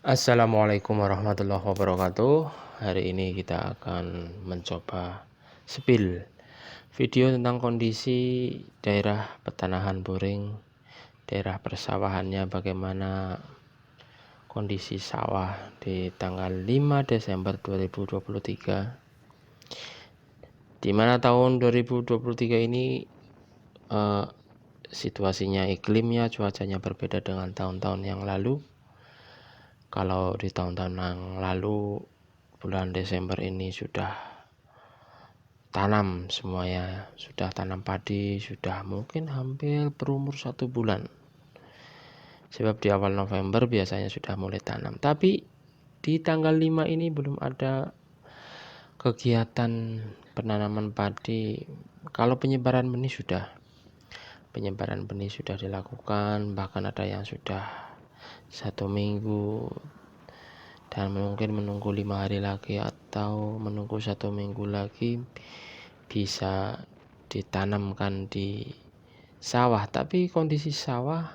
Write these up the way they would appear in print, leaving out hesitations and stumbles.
Assalamualaikum warahmatullahi wabarakatuh. Hari ini kita akan mencoba spill video tentang kondisi daerah pertanahan boring, daerah persawahannya, bagaimana kondisi sawah di tanggal 5 Desember 2023, di mana tahun 2023 ini situasinya, iklimnya, cuacanya berbeda dengan tahun-tahun yang lalu. Kalau di tahun-tahun yang lalu bulan Desember ini sudah tanam semuanya, sudah tanam padi, sudah mungkin hampir berumur 1 bulan. Sebab di awal November biasanya sudah mulai tanam. Tapi di tanggal 5 ini belum ada kegiatan penanaman padi. Kalau penyebaran benih sudah dilakukan, bahkan ada yang sudah 1 minggu, dan mungkin menunggu 5 hari lagi atau menunggu 1 minggu lagi bisa ditanamkan di sawah. Tapi kondisi sawah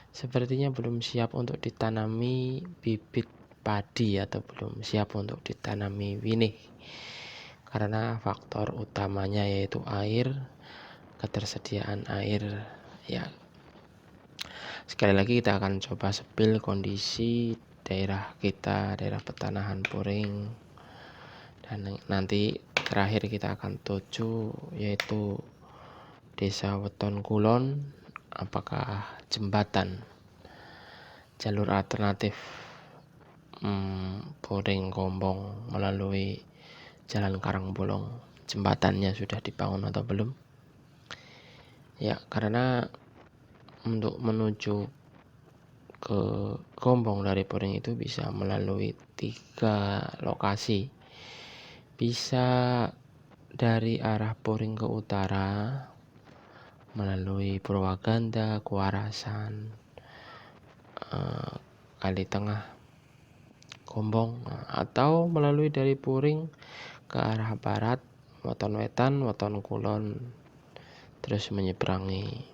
sepertinya belum siap untuk ditanami bibit padi atau belum siap untuk ditanami winih, karena faktor utamanya yaitu air, ketersediaan air. Ya, sekali lagi kita akan coba spill kondisi daerah kita, daerah pertanahan boring, dan nanti terakhir kita akan tuju yaitu Desa Weton Kulon. Apakah jembatan, jalur alternatif boring Gombong melalui Jalan Karangbolong, jembatannya sudah dibangun atau belum? Ya, karena untuk menuju ke Gombong dari Boring itu bisa melalui 3 lokasi. Bisa dari arah Boring ke utara melalui Purwaganda, Kuarasan, Kali Tengah, Gombong, atau melalui dari Puring ke arah barat, Weton Wetan, Weton Kulon, terus menyeberangi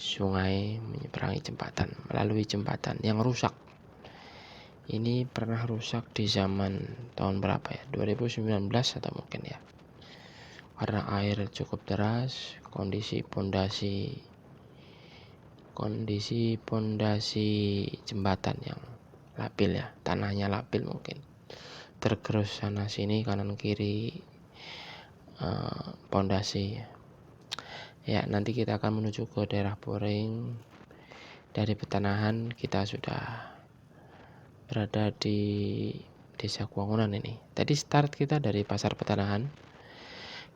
sungai, menyeberangi jembatan, melalui jembatan yang rusak. Ini pernah rusak di zaman tahun berapa ya, 2019 atau mungkin ya, karena air cukup deras. Kondisi pondasi jembatan yang labil ya, tanahnya labil, mungkin tergerus sana sini, kanan kiri pondasi. Ya, nanti kita akan menuju ke daerah Boring. Dari pertanahan kita sudah berada di Desa Kuangunan ini. Tadi start kita dari pasar pertanahan.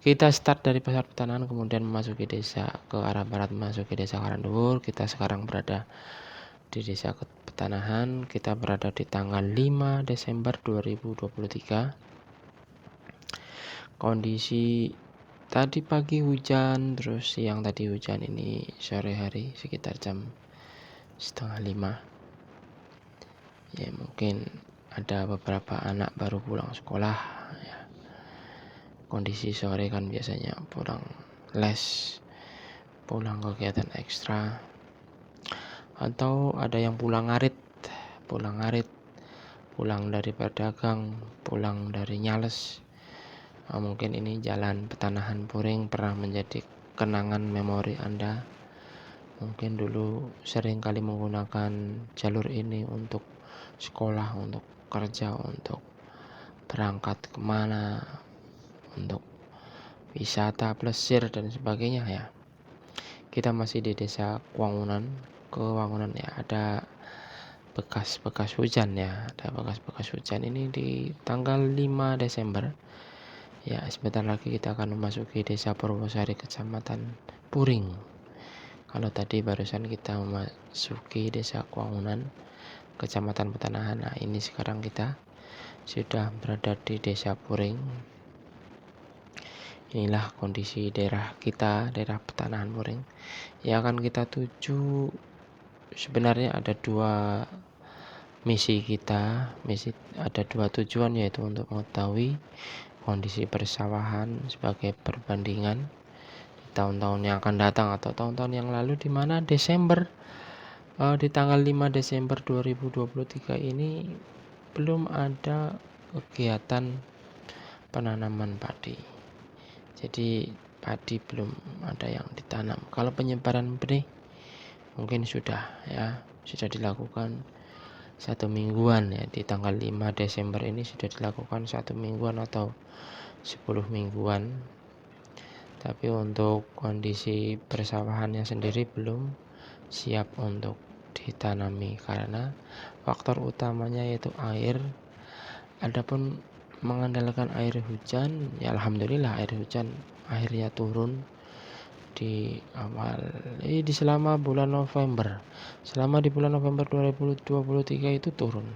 Kita start dari pasar pertanahan, kemudian memasuki desa ke arah barat, memasuki Desa Karanduwur. Kita sekarang berada di Desa Pertanahan. Kita berada di tanggal 5 Desember 2023. Kondisi tadi pagi hujan, terus siang tadi hujan, ini sore hari sekitar jam 4:30. Ya, mungkin ada beberapa anak baru pulang sekolah ya. Kondisi sore kan biasanya pulang les, pulang kegiatan ekstra, atau ada yang pulang ngarit, pulang dari pedagang, pulang dari nyales. Mungkin ini jalan pertanahan Boring pernah menjadi kenangan memori Anda. Mungkin dulu sering kali menggunakan jalur ini untuk sekolah, untuk kerja, untuk berangkat kemana, untuk wisata, plesir dan sebagainya ya. Kita masih di Desa Kuangunan ya, ada bekas-bekas hujan ya, ini di tanggal 5 Desember. Ya, sebentar lagi kita akan memasuki Desa Purwosari, Kecamatan Puring. Kalau tadi barusan kita memasuki Desa Kuangunan, Kecamatan Pertanahan. Nah, ini sekarang kita sudah berada di Desa Puring. Inilah kondisi daerah kita, daerah pertanahan Puring. Yang akan kita tuju, sebenarnya ada 2 misi kita. Ada 2 tujuan, yaitu untuk mengetahui kondisi persawahan sebagai perbandingan di tahun-tahun yang akan datang atau tahun-tahun yang lalu, di mana Desember Di tanggal 5 Desember 2023 ini belum ada kegiatan penanaman padi. Jadi padi belum ada yang ditanam. Kalau penyebaran benih mungkin sudah dilakukan 1 mingguan ya, di tanggal 5 Desember ini sudah dilakukan 1 mingguan atau 10 mingguan. Tapi untuk kondisi persawahannya sendiri belum siap untuk ditanami karena faktor utamanya yaitu air. Adapun mengandalkan air hujan, ya alhamdulillah air hujan akhirnya turun selama bulan November. Selama di bulan November 2023 itu turun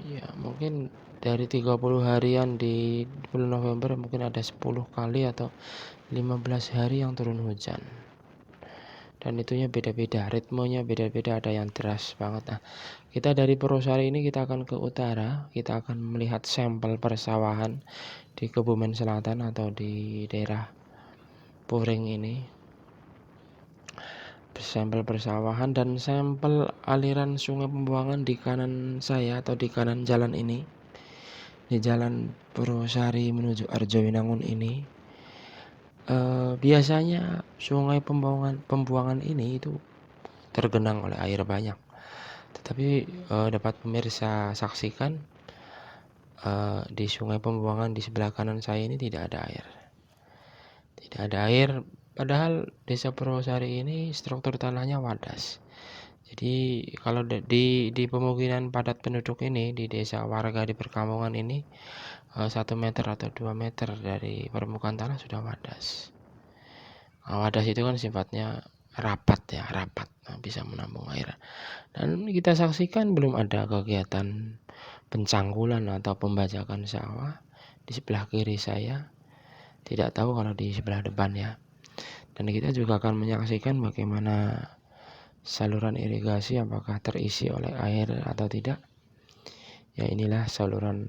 ya, mungkin dari 30 harian di bulan November mungkin ada 10 kali atau 15 hari yang turun hujan. Dan itunya beda-beda, ritmenya beda-beda, ada yang deras banget. Nah, kita dari Purwosari ini kita akan ke utara, kita akan melihat sampel persawahan di Kebumen Selatan atau di daerah Puring ini. Sampel persawahan dan sampel aliran sungai pembuangan di kanan saya atau di kanan jalan ini, di jalan Purwosari menuju Arjowinangun ini. Biasanya sungai pembuangan ini itu tergenang oleh air banyak. Tetapi dapat pemirsa saksikan, di sungai pembuangan di sebelah kanan saya ini tidak ada air. Tidak ada air, padahal desa Purwosari ini struktur tanahnya wadas. Jadi kalau di pemukiman padat penduduk ini, di desa warga di perkampungan ini, 1 meter atau 2 meter dari permukaan tanah sudah wadas. Wadas itu kan sifatnya rapat, bisa menampung air. Dan kita saksikan belum ada kegiatan pencangkulan atau pembajakan sawah di sebelah kiri saya. Tidak tahu kalau di sebelah depan ya. Dan kita juga akan menyaksikan bagaimana saluran irigasi apakah terisi oleh air atau tidak. Ya, inilah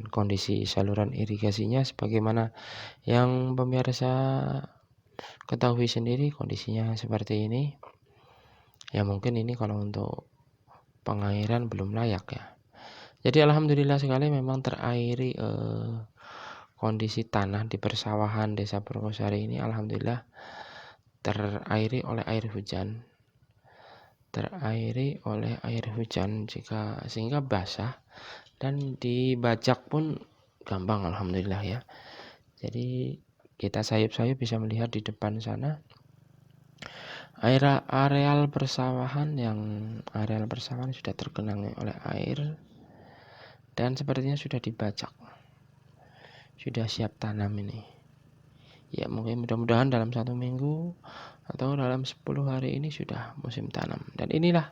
kondisi saluran irigasinya sebagaimana yang pemirsa ketahui sendiri, kondisinya seperti ini. Ya mungkin ini kalau untuk pengairan belum layak ya. Jadi alhamdulillah sekali memang terairi kondisi tanah di persawahan desa Purwosari ini, alhamdulillah terairi oleh air hujan. Sehingga basah dan dibajak pun gampang alhamdulillah ya. Jadi kita sayup-sayup bisa melihat di depan sana areal persawahan sudah tergenang oleh air dan sepertinya sudah dibajak, sudah siap tanam ini. Ya mungkin mudah-mudahan dalam 1 minggu atau dalam 10 hari ini sudah musim tanam. Dan inilah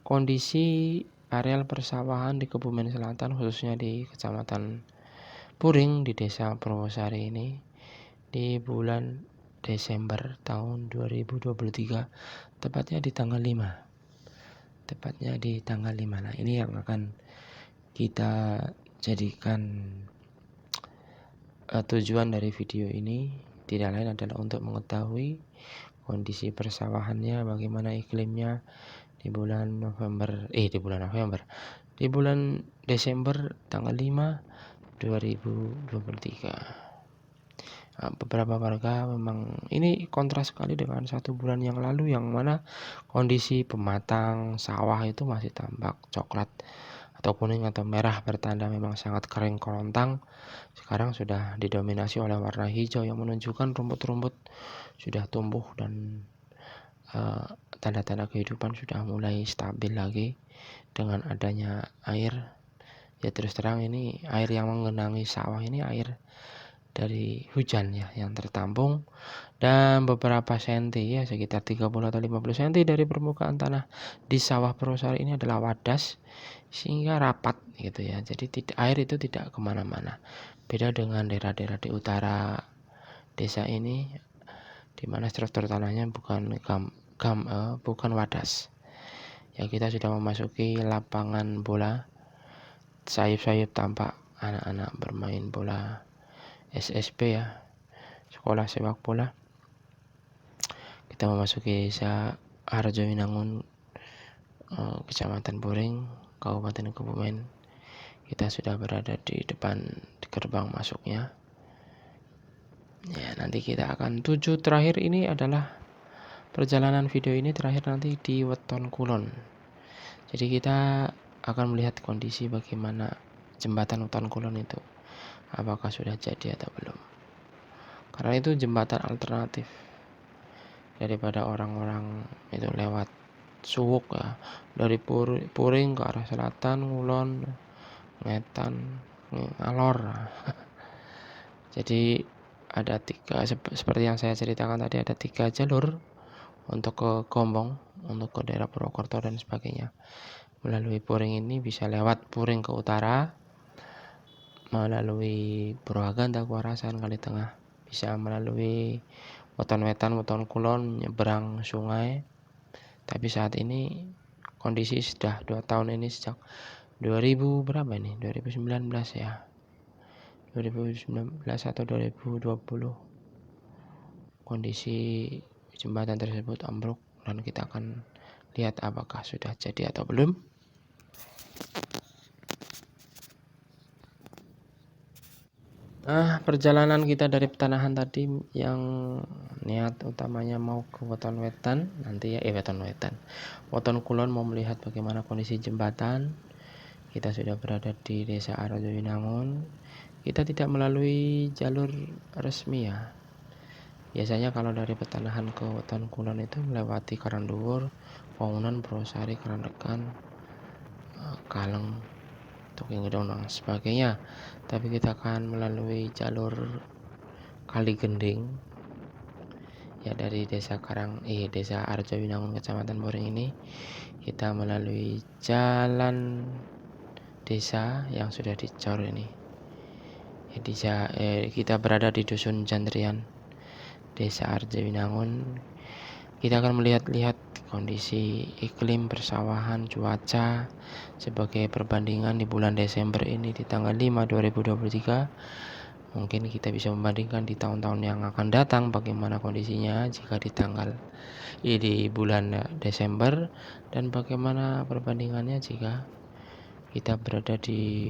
kondisi areal persawahan di Kebumen Selatan, khususnya di Kecamatan Puring di desa Purwosari ini di bulan Desember tahun 2023, tepatnya di tanggal 5. Nah, ini yang akan kita jadikan tujuan dari video ini, tidak lain adalah untuk mengetahui kondisi persawahannya, bagaimana iklimnya di bulan Desember tanggal 5 2023. Beberapa warga memang ini kontras sekali dengan 1 bulan yang lalu, yang mana kondisi pematang sawah itu masih tampak coklat atau kuning atau merah, bertanda memang sangat kering kerontang. Sekarang sudah didominasi oleh warna hijau yang menunjukkan rumput-rumput sudah tumbuh dan tanda-tanda kehidupan sudah mulai stabil lagi dengan adanya air. Ya terus terang ini air yang menggenangi sawah ini air dari hujan ya, yang tertampung dan beberapa senti ya, sekitar 30 atau 50 senti dari permukaan tanah di sawah Purwosari ini adalah wadas sehingga rapat gitu ya. Jadi air itu tidak kemana-mana. Beda dengan daerah-daerah di utara desa ini, di mana struktur tanahnya bukan wadas. Ya kita sudah memasuki lapangan bola, sayup-sayup tampak anak-anak bermain bola SSB ya, sekolah sepak bola. Kita memasuki desa Arjowinangun, Kecamatan Puring, Kabupaten Kebumen. Kita sudah berada di depan gerbang masuknya. Ya, nanti kita akan tuju terakhir ini adalah perjalanan video ini terakhir nanti di Weton Kulon. Jadi kita akan melihat kondisi bagaimana jembatan Weton Kulon itu, apakah sudah jadi atau belum. Karena itu jembatan alternatif daripada orang-orang itu lewat Suwuk ya, dari Puring ke arah selatan, Kulon, Ngetan, Ngalor. Jadi ada tiga, seperti yang saya ceritakan tadi, ada 3 jalur untuk ke Gombong, untuk ke daerah Purwokerto dan sebagainya. Melalui Puring ini bisa lewat Puring ke utara, melalui Purwagan, Takuarasan, Kalitengah, bisa melalui Weton Wetan, Weton Kulon, nyeberang sungai. Tapi saat ini kondisi sudah 2 tahun ini, sejak 2000 berapa ini? 2019 ya. 2019 atau 2020. Kondisi jembatan tersebut ambruk dan kita akan lihat apakah sudah jadi atau belum. Nah, perjalanan kita dari Petanahan tadi yang niat utamanya mau ke Weton Wetan nanti ya, Weton Kulon, mau melihat bagaimana kondisi jembatan. Kita sudah berada di Desa Arjowinangun. Kita tidak melalui jalur resmi ya. Biasanya kalau dari Petanahan ke Weton Kulon itu melewati Karangduwur, Wangunan, Brosari, Karandegan, Kaleng, Tuking Gedong dan sebagainya. Tapi kita akan melalui jalur Kaligending ya, dari Desa Arjowinangun Kecamatan Puring ini kita melalui jalan desa yang sudah dicor ini. Jadi kita berada di Dusun Jantrian, Desa Arjowinangun. Kita akan melihat-lihat kondisi iklim, persawahan, cuaca sebagai perbandingan di bulan Desember ini, di tanggal 5 2023. Mungkin kita bisa membandingkan di tahun-tahun yang akan datang bagaimana kondisinya jika di bulan Desember, dan bagaimana perbandingannya jika kita berada di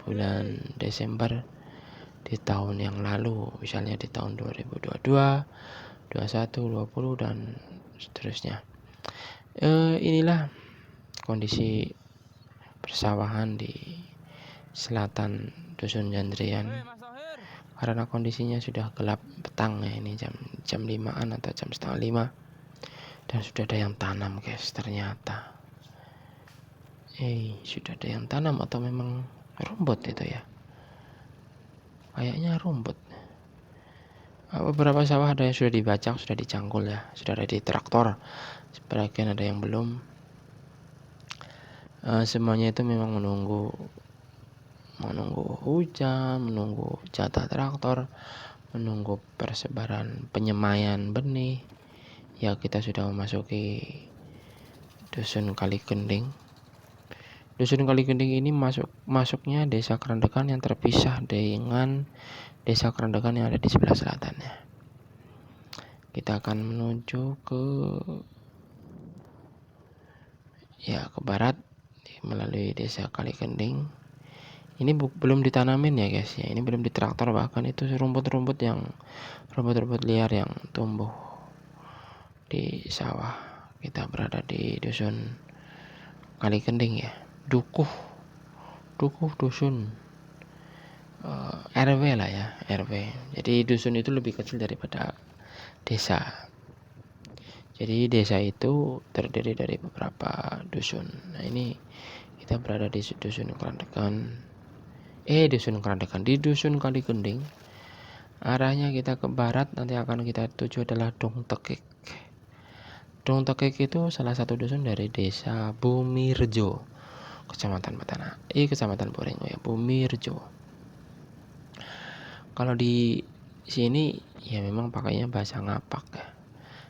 bulan Desember di tahun yang lalu, misalnya di tahun 2022, 21, 20 dan seterusnya. Inilah kondisi persawahan di selatan Dusun Jantrian. Karena kondisinya sudah gelap petang ya, ini jam 5-an atau jam setengah 5, dan sudah ada yang tanam guys, ternyata. Sudah ada yang tanam atau memang rumput itu ya? Kayaknya rumput. Beberapa sawah ada yang sudah dibacak, sudah dicangkul ya, sudah ada di traktor. Sebagian ada yang belum. Semuanya itu memang menunggu hujan, menunggu jatah traktor, menunggu persebaran penyemaian benih. Ya, kita sudah memasuki Dusun Kaligending. Dusun Kaligending ini masuknya Desa Karandegan yang terpisah dengan Desa Karandegan yang ada di sebelah selatannya. Kita akan menuju ke barat melalui Desa Kaligending. Ini belum ditanamin ya guys ya. Ini belum ditraktor, bahkan itu rumput-rumput liar yang tumbuh di sawah. Kita berada di Dusun Kaligending ya. Dukuh dusun. RW lah ya, RW. Jadi dusun itu lebih kecil daripada desa. Jadi desa itu terdiri dari beberapa dusun. Nah, ini kita berada di Dusun Karandegan. Di Dusun Kaligending. Arahnya kita ke barat, nanti akan kita tuju adalah Dong Tekik. Dong Tekik itu salah satu dusun dari Desa Bumirejo, Kecamatan Puring ya, Bumirejo. Kalau di sini ya memang pakainya bahasa Ngapak ya.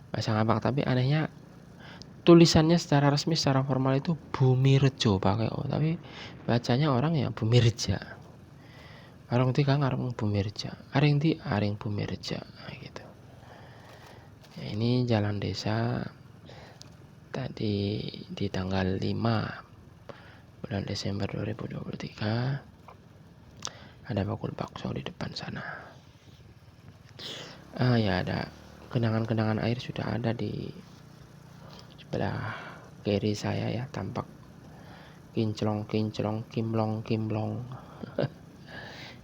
Bahasa Ngapak, tapi anehnya tulisannya secara resmi, secara formal itu Bumirejo pakai O, tapi bacanya orang ya Bumirja. Orang ti kang arep Bumirja. Aring Bumirja gitu. Ya, ini jalan desa tadi di tanggal 5 bulan Desember 2023 ada bakul bakso di depan sana. Ya ada genangan-genangan air sudah ada di sebelah kiri saya ya, tampak kinclong kimlong.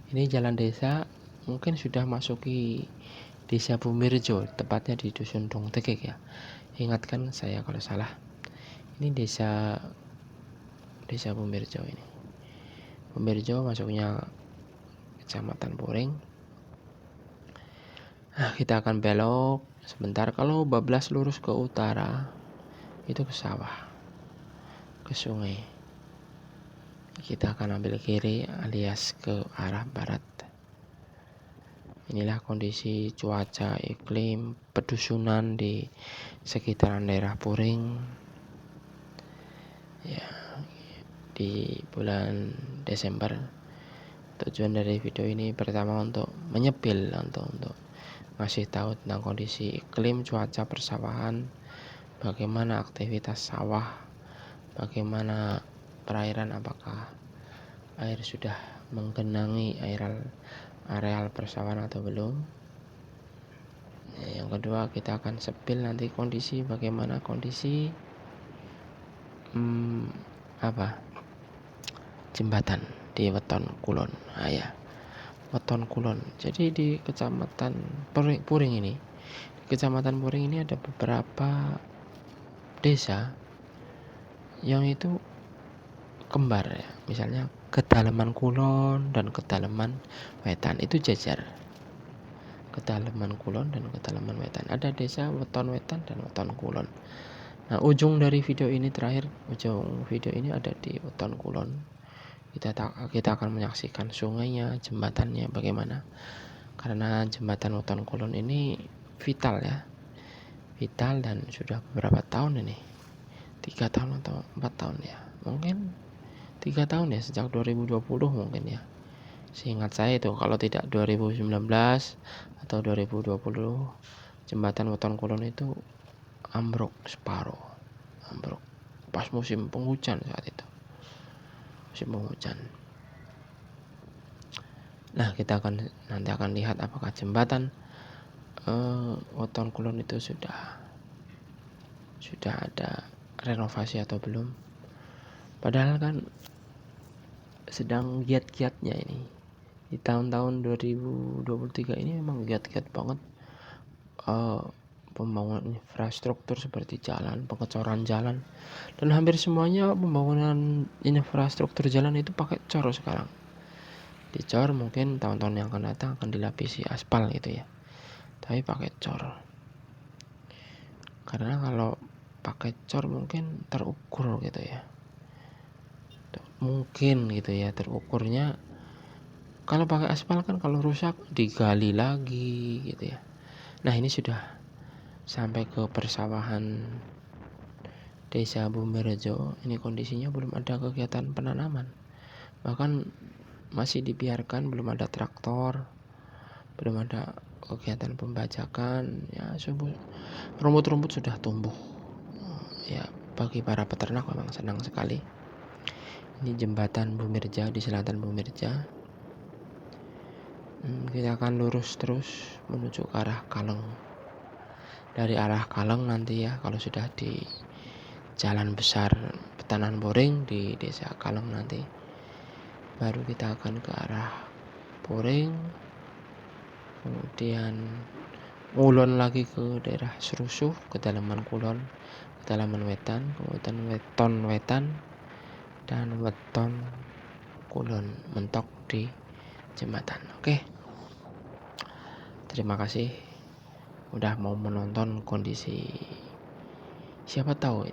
Ini jalan desa, mungkin sudah masuki desa Bumirjo, tepatnya di dusun Dongtekek ya. Ingatkan saya kalau salah. Ini desa Bumirjo ini. Bumirjo masuknya Kecamatan Puring. Nah, kita akan belok sebentar. Kalau bablas lurus ke utara, itu ke sawah, ke sungai. Kita akan ambil kiri alias ke arah barat. Inilah kondisi cuaca, iklim, pedusunan di sekitaran daerah Puring ya, di bulan Desember. Tujuan dari video ini pertama untuk menyepil, untuk ngasih tahu tentang kondisi iklim, cuaca persawahan, bagaimana aktivitas sawah, bagaimana perairan, apakah air sudah menggenangi areal persawahan atau belum. Yang kedua, kita akan sepil nanti bagaimana kondisi jembatan di Weton Kulon. Weton Kulon. Jadi di Kecamatan Puring ini, ada beberapa desa yang itu kembar ya. Misalnya Kedalaman Kulon dan Kedalaman Wetan itu jajar. Kedalaman Kulon dan Kedalaman Wetan. Ada desa Weton Wetan dan Weton Kulon. Nah, ujung video ini ada di Weton Kulon. Kita akan menyaksikan sungainya, jembatannya bagaimana. Karena jembatan Weton Kulon ini vital dan sudah beberapa tahun ini, 3 tahun atau 4 tahun ya, mungkin 3 tahun ya, sejak 2020 mungkin ya, seingat saya itu. Kalau tidak 2019 atau 2020, jembatan Weton Kulon itu ambruk pas musim penghujan saat itu, Nah, kita nanti akan lihat apakah jembatan Weton Kulon itu sudah ada renovasi atau belum. Padahal kan sedang giat-giatnya ini di tahun-tahun 2023 ini, memang giat-giat banget pembangunan infrastruktur seperti jalan, pengecoran jalan, dan hampir semuanya pembangunan infrastruktur jalan itu pakai cor sekarang. Dicor, mungkin tahun-tahun yang akan datang akan dilapisi aspal gitu ya, tapi pakai cor. Karena kalau pakai cor mungkin terukur gitu ya, terukurnya. Kalau pakai aspal kan kalau rusak digali lagi gitu ya. Nah, ini sudah sampai ke persawahan desa Bumirjo. Ini kondisinya belum ada kegiatan penanaman, bahkan masih dibiarkan, belum ada traktor, belum ada kegiatan pembajakan ya. Rumput-rumput sudah tumbuh ya. Bagi para peternak memang senang sekali. Ini jembatan Bumirja, di selatan Bumirja. Kita akan lurus terus menuju ke arah Kaleng. Dari arah Kaleng nanti ya, kalau sudah di jalan besar Petanahan Puring di desa Kaleng nanti, baru kita akan ke arah Puring, kemudian ngulon lagi ke daerah Serusuh, Kedalaman Kulon, Kedalaman Wetan, kemudian Weton Wetan, dan Weton Kulon mentok di jembatan. Oke, terima kasih udah mau menonton kondisi. Siapa tahu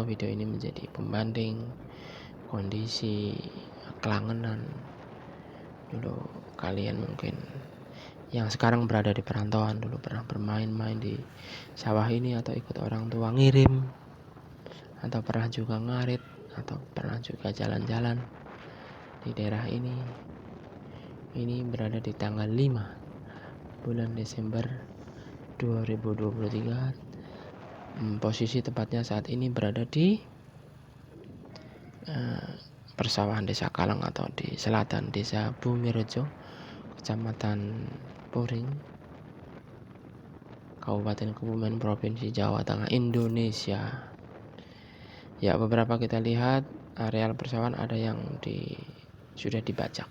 video ini menjadi pembanding kondisi Kelangenan dulu. Kalian mungkin yang sekarang berada di perantauan dulu pernah bermain-main di sawah ini, atau ikut orang tua ngirim, atau pernah juga ngarit, atau pernah juga jalan-jalan di daerah ini. Ini berada di tanggal 5 bulan Desember 2023, Posisi tepatnya saat ini berada di persawahan Desa Kalang atau di selatan Desa Bumirejo, Kecamatan Puring, Kabupaten Kebumen, Provinsi Jawa Tengah, Indonesia. Ya, beberapa kita lihat areal persawahan ada yang sudah dibajak.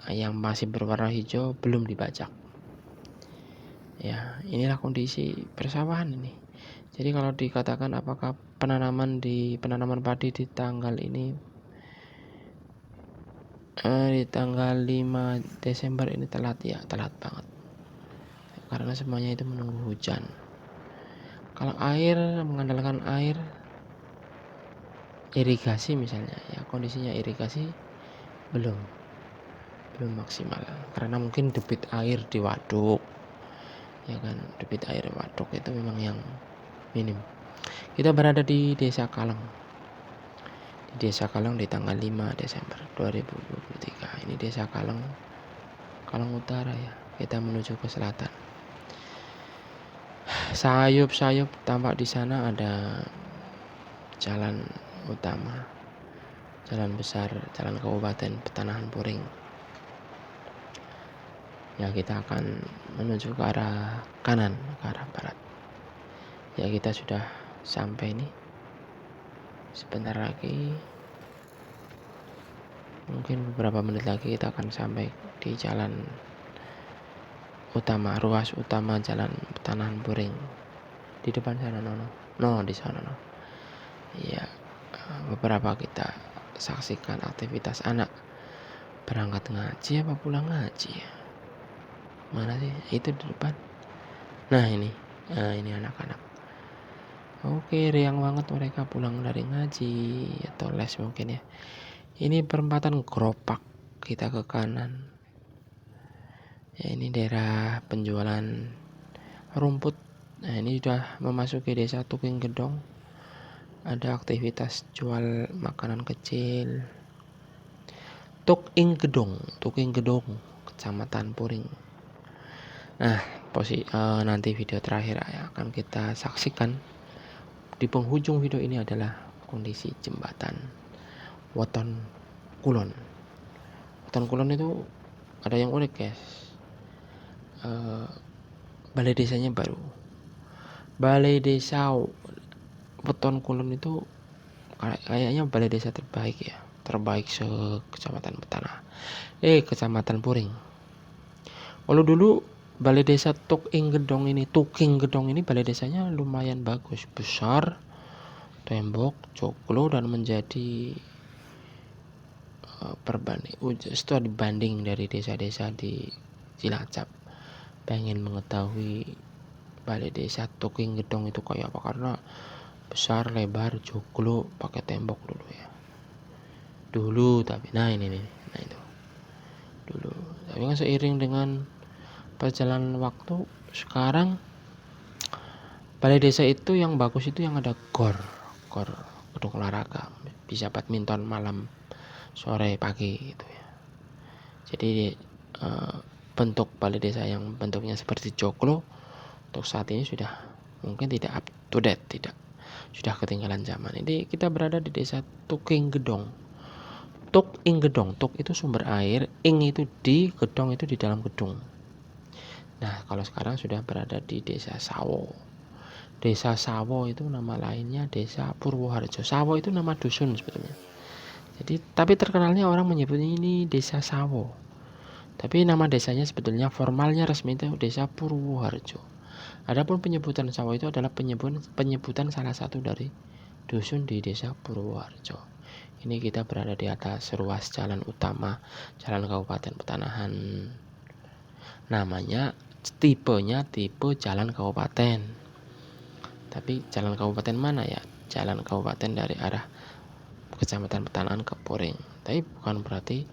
Yang masih berwarna hijau belum dibajak. Ya, inilah kondisi persawahan ini. Jadi kalau dikatakan apakah penanaman padi di tanggal ini di tanggal 5 Desember ini telat, ya telat banget. Karena semuanya itu menunggu hujan. Kalau mengandalkan air irigasi misalnya, ya kondisinya irigasi belum maksimal, karena mungkin debit air di waduk, ya kan, debit air waduk itu memang yang minim. Kita berada di Desa Kalang, di tanggal 5 Desember 2023. Ini Desa Kalang Utara ya. Kita menuju ke selatan. Sayup-sayup tampak di sana ada jalan utama, jalan besar, jalan Kabupaten Petanahan Puring. Ya, kita akan menuju ke arah kanan, ke arah barat. Ya, kita sudah sampai nih. Sebentar lagi, mungkin beberapa menit lagi kita akan sampai di jalan utama, ruas utama jalan Petanahan Puring. Di depan sana, di sana. Ya, beberapa kita saksikan aktivitas anak berangkat ngaji apa pulang ngaji ya. Mana sih? Itu di depan. Nah, ini anak-anak. Oke, riang banget mereka pulang dari ngaji atau les mungkin ya. Ini perempatan Geropak, kita ke kanan. Ya, ini daerah penjualan rumput. Nah, ini sudah memasuki Desa Tuking Gedong. Ada aktivitas jual makanan kecil. Tuking Gedong, Kecamatan Puring. Nah, nanti video terakhir yang akan kita saksikan di penghujung video ini adalah kondisi jembatan Weton Kulon. Weton Kulon itu ada yang unik, guys. Balai desanya baru. Balai desa Weton Kulon itu kayaknya balai desa terbaik ya. Terbaik se-Kecamatan Kecamatan Puring. Kalau dulu balai desa Tuking Gedong ini balai desanya lumayan bagus, besar, tembok, joglo, dan menjadi setelah dibanding dari desa-desa di Cilacap. Pengen mengetahui balai desa Tuking Gedong itu kayak apa, karena besar, lebar, joglo, pakai tembok dulu ya. Dulu tapi itu dulu. Tapi kan seiring dengan perjalanan waktu, sekarang balai desa itu yang bagus itu yang ada gor gedung olahraga, bisa badminton malam, sore, pagi gitu ya. Jadi bentuk balai desa yang bentuknya seperti joglo untuk saat ini sudah mungkin tidak up to date, sudah ketinggalan zaman. Ini kita berada di Desa Tuking Gedong. Tuk itu sumber air, ing itu di, gedong itu di dalam gedung. Nah, kalau sekarang sudah berada di Desa Sawo. Desa Sawo itu nama lainnya Desa Purwoharjo. Sawo itu nama dusun sebetulnya. Jadi, tapi terkenalnya orang menyebutnya ini Desa Sawo. Tapi nama desanya sebetulnya formalnya resmi itu Desa Purwoharjo. Adapun penyebutan Sawo itu adalah penyebutan salah satu dari dusun di Desa Purwoharjo. Ini kita berada di atas ruas jalan utama, jalan Kabupaten Petanahan. Namanya tipenya tipe jalan kabupaten. Tapi jalan kabupaten mana ya? Jalan kabupaten dari arah Kecamatan Petanahan ke Puring. Tapi bukan berarti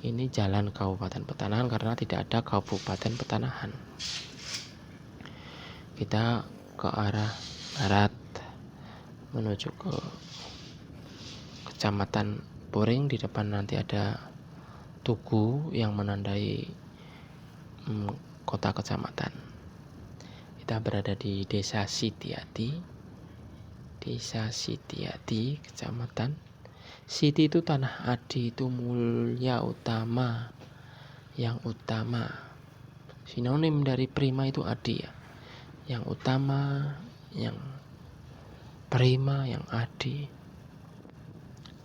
ini jalan Kabupaten Petanahan, karena tidak ada Kabupaten Petanahan. Kita ke arah barat menuju ke Kecamatan Puring. Di depan nanti ada tugu yang menandai kota kecamatan. Kita berada di Desa Sitiati. Desa Sitiati, Kecamatan Siti itu tanah adi, itu mulia utama, yang utama. Sinonim dari prima itu adi ya. Yang utama, yang prima, yang adi.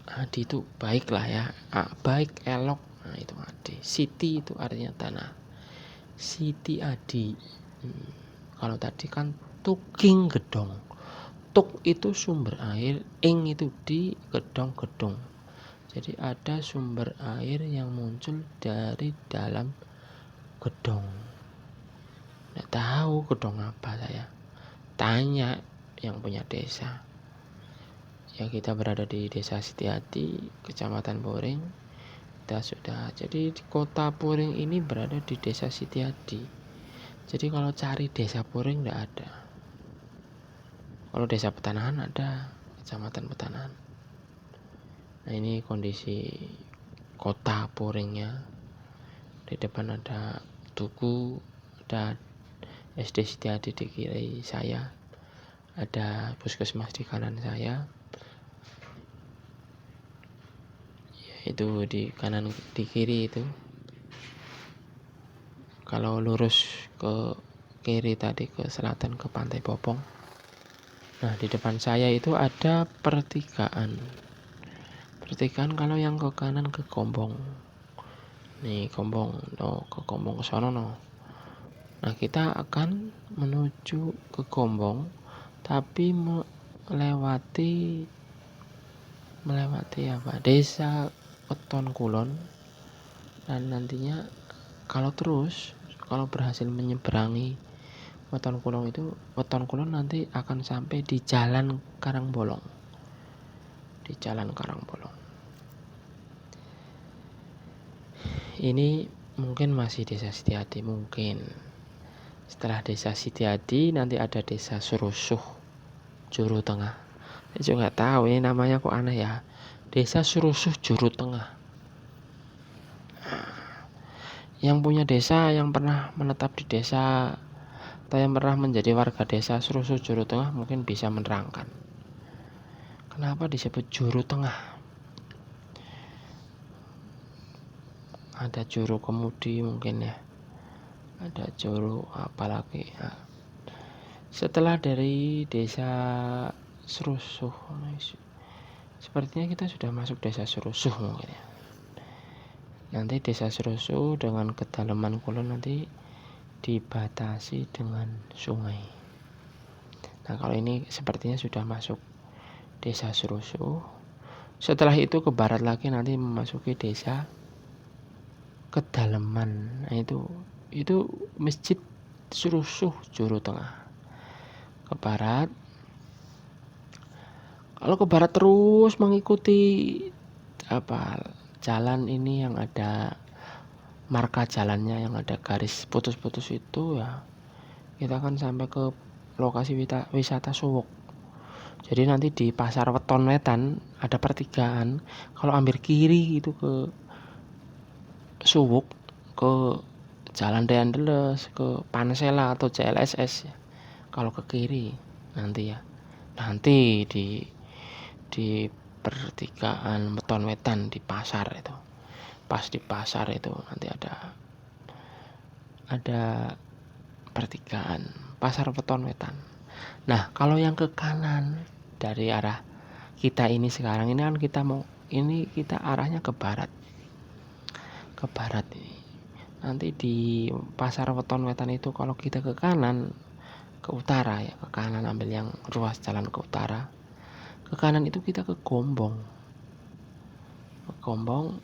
Adi itu baik lah ya, baik, elok, nah itu adi. Siti itu artinya tanah. Siti adi. Kalau tadi kan tuking gedong. Tuk itu sumber air, ing itu di gedong-gedong. Jadi ada sumber air yang muncul dari dalam gedong. Nggak tahu gedong apa saya. Tanya yang punya desa. Ya, kita berada di Desa Sitiati, Kecamatan Puring. Kita sudah, jadi di Kota Puring ini berada di Desa Sitiati. Jadi kalau cari Desa Puring nggak ada. Kalau Desa Petanahan ada, Kecamatan Petanahan. Nah, ini kondisi Kota Puringnya. Di depan ada tugu, ada SD Sitiati di kiri saya, ada puskesmas di kanan saya. Itu di kanan, di kiri itu. Kalau lurus ke kiri tadi ke selatan ke Pantai Popong. Nah, di depan saya itu ada pertigaan. Pertigaan kalau yang ke kanan ke Gombong. Nih Gombong, no, ke Gombong ke sono no. Nah, kita akan menuju ke Gombong tapi melewati apa? Desa Weton Kulon. Dan nantinya kalau berhasil menyeberangi Weton Kulon nanti akan sampai di Jalan Karangbolong. Di Jalan Karangbolong. Ini mungkin masih Desa Sitiati mungkin. Setelah Desa Sitiati nanti ada Desa Surusuh, Juru Tengah. Saya juga nggak tahu ini namanya kok aneh ya. Desa Surusuh Juru Tengah. Yang punya desa, yang pernah menetap di desa atau yang pernah menjadi warga Desa Surusuh Juru Tengah mungkin bisa menerangkan kenapa disebut Juru Tengah. Ada juru kemudi mungkin ya, ada juru apalagi ya. Setelah dari Desa Surusuh, sepertinya kita sudah masuk Desa Surusuh mungkin ya. Nanti Desa Surusuh dengan kedalaman kulon nanti dibatasi dengan sungai. Nah, kalau ini sepertinya sudah masuk Desa Surusuh. Setelah itu ke barat lagi nanti memasuki Desa Kedalaman. Nah, itu Masjid Surusuh Juru Tengah. Ke barat. Kalau ke barat terus mengikuti jalan ini yang ada marka jalannya, yang ada garis putus-putus itu ya, kita akan sampai ke lokasi wisata Suwuk. Jadi nanti di Pasar Weton Wetan ada pertigaan. Kalau ambil kiri itu ke Suwuk, ke Jalan Deandeles, ke Pansela atau CLSS ya. Kalau ke kiri nanti ya. Nanti di pertigaan Weton Wetan di pasar itu. Pas di pasar itu nanti ada pertigaan Pasar Weton Wetan. Nah, kalau yang ke kanan dari arah kita ini sekarang ini kan kita arahnya ke barat. Ke barat ini. Nanti di Pasar Weton Wetan itu kalau kita ke kanan, ke utara ya, ke kanan ambil yang ruas jalan ke utara. Ke kanan itu kita ke Gombong. Ke Gombong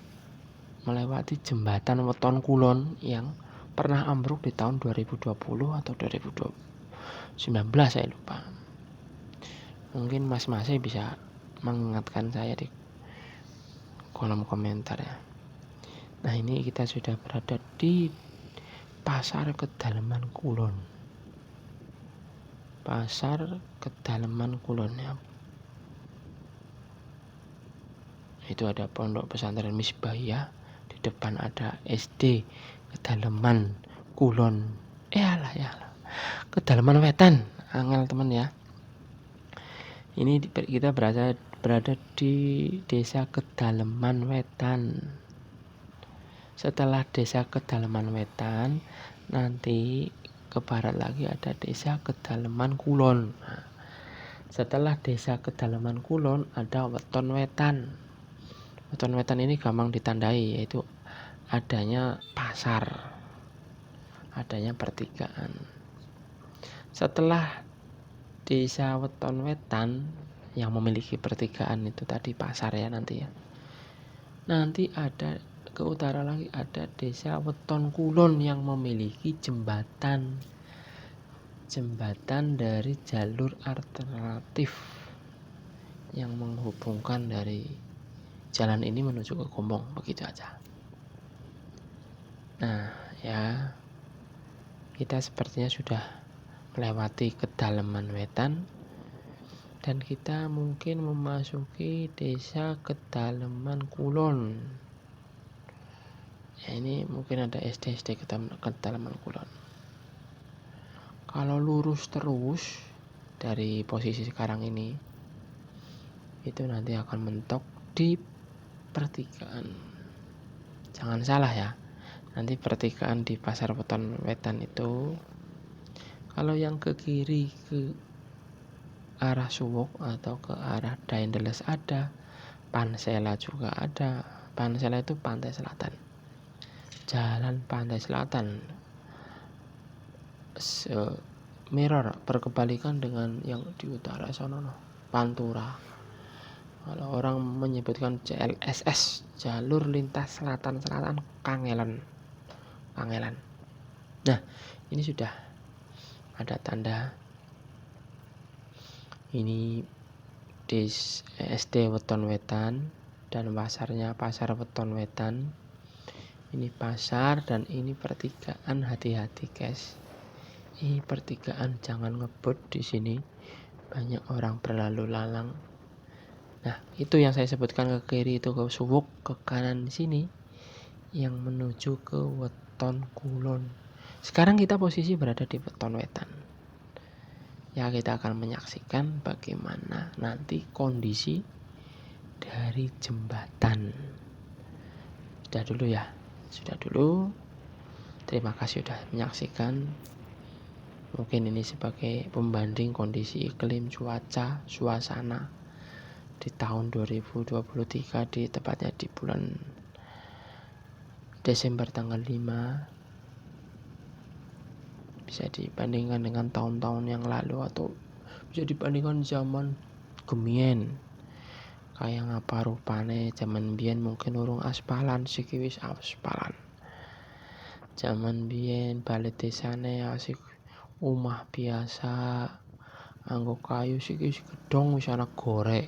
melewati jembatan Weton Kulon yang pernah ambruk di tahun 2020 atau 2019 saya lupa. Mungkin mas-masnya bisa mengingatkan saya di kolom komentar ya. Nah, ini kita sudah berada di Pasar Kedalaman Kulon. Pasar Kedalaman Kulon ya. Itu ada Pondok Pesantren Misbahiyah. Di depan ada SD Kedalaman Kulon. Yalah. Kedalaman Wetan, angel temen ya. Ini kita berada di desa Kedalaman Wetan. Setelah desa Kedalaman Wetan, nanti ke barat lagi ada desa Kedalaman Kulon. Nah, setelah desa Kedalaman Kulon ada Weton Wetan. Weton Wetan ini gampang ditandai, yaitu adanya pasar, adanya pertigaan. Setelah desa Weton Wetan yang memiliki pertigaan itu tadi pasar ya nanti ya. Nanti ada ke utara lagi ada desa Weton Kulon yang memiliki jembatan dari jalur alternatif yang menghubungkan dari jalan ini menuju ke Gombong, begitu aja. Nah ya, kita sepertinya sudah melewati Kedalaman Wetan dan kita mungkin memasuki desa Kedalaman Kulon. Ya, ini mungkin ada SD Kedalaman Kulon. Kalau lurus terus dari posisi sekarang ini, itu nanti akan mentok di pertigaan. Jangan salah ya, nanti pertigaan di Pasar Weton Wetan itu, kalau yang ke kiri ke arah Suwok atau ke arah Daendeles ada, Pansela juga ada. Pansela itu pantai selatan. Jalan pantai selatan mirror berkebalikan dengan yang di utara sana, Pantura. Kalau orang menyebutkan JLSS, jalur lintas selatan Kangelan. Nah, ini sudah ada tanda ini di SD Weton Wetan dan pasarnya Pasar Weton Wetan. Ini pasar dan ini pertigaan, hati-hati guys. Ini pertigaan, jangan ngebut di sini. Banyak orang berlalu lalang. Nah, itu yang saya sebutkan ke kiri itu ke Suwuk, ke kanan sini yang menuju ke Weton Kulon. Sekarang kita posisi berada di Weton Wetan. Ya, kita akan menyaksikan bagaimana nanti kondisi dari jembatan. Sudah dulu. Terima kasih sudah menyaksikan. Mungkin ini sebagai pembanding kondisi iklim, cuaca, suasana di tahun 2023 di tepatnya di bulan Desember tanggal 5. Bisa dibandingkan dengan tahun-tahun yang lalu atau bisa dibandingkan zaman gemien. Kayak ngapa rupane zaman biyen mungkin urung aspalan, siki wis aspalan. Zaman biyen bale desane asik omah biasa anggo kayu siki wis gedhong wis ana gorek.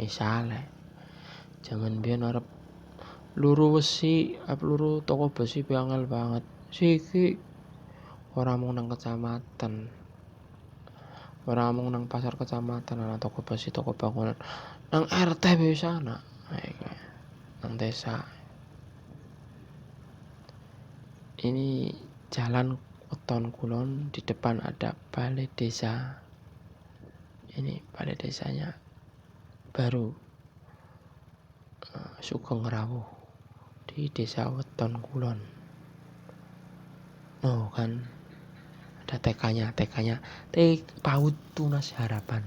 Misale zaman biyen arep luru wesi, luru toko besi angel banget. Siki ora mung nang kecamatan, ora mung nang pasar kecamatan ana toko besi, toko bangunan. Nang RT wis ana. Nang desa. Ini jalan Weton Kulon, di depan ada balai desa. Ini balai desanya baru Sugeng Rawuh di desa Weton Kulon. Oh kan ada TK-nya PAUD Tunas Harapan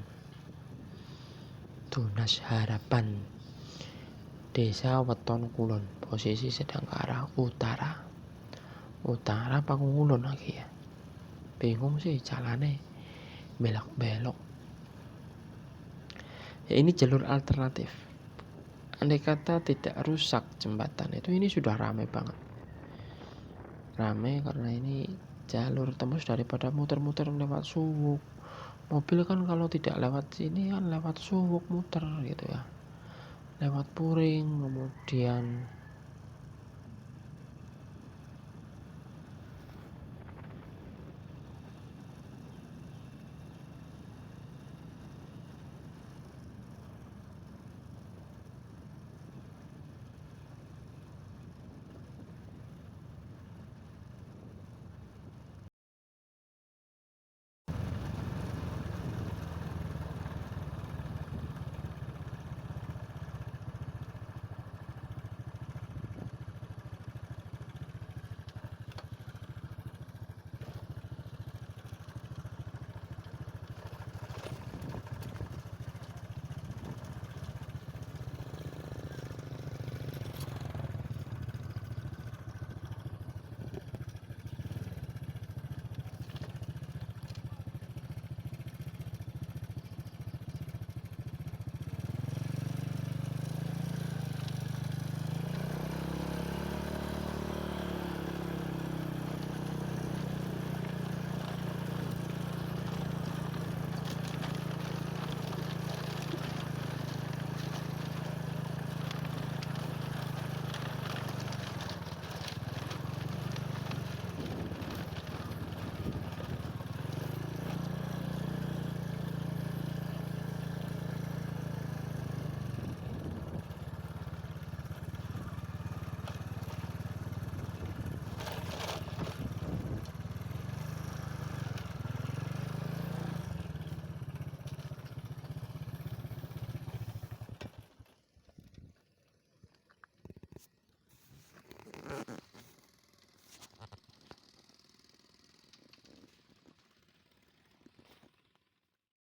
desa Weton Kulon, posisi sedang ke arah utara apa kulon lagi ya, bingung sih jalannya belok-belok ya. Ini jalur alternatif, andai kata tidak rusak jembatan itu, ini sudah ramai banget, karena ini jalur tembus daripada muter-muter lewat Suwuk. Mobil kan kalau tidak lewat sini kan lewat Suwuk muter gitu ya, lewat Puring, kemudian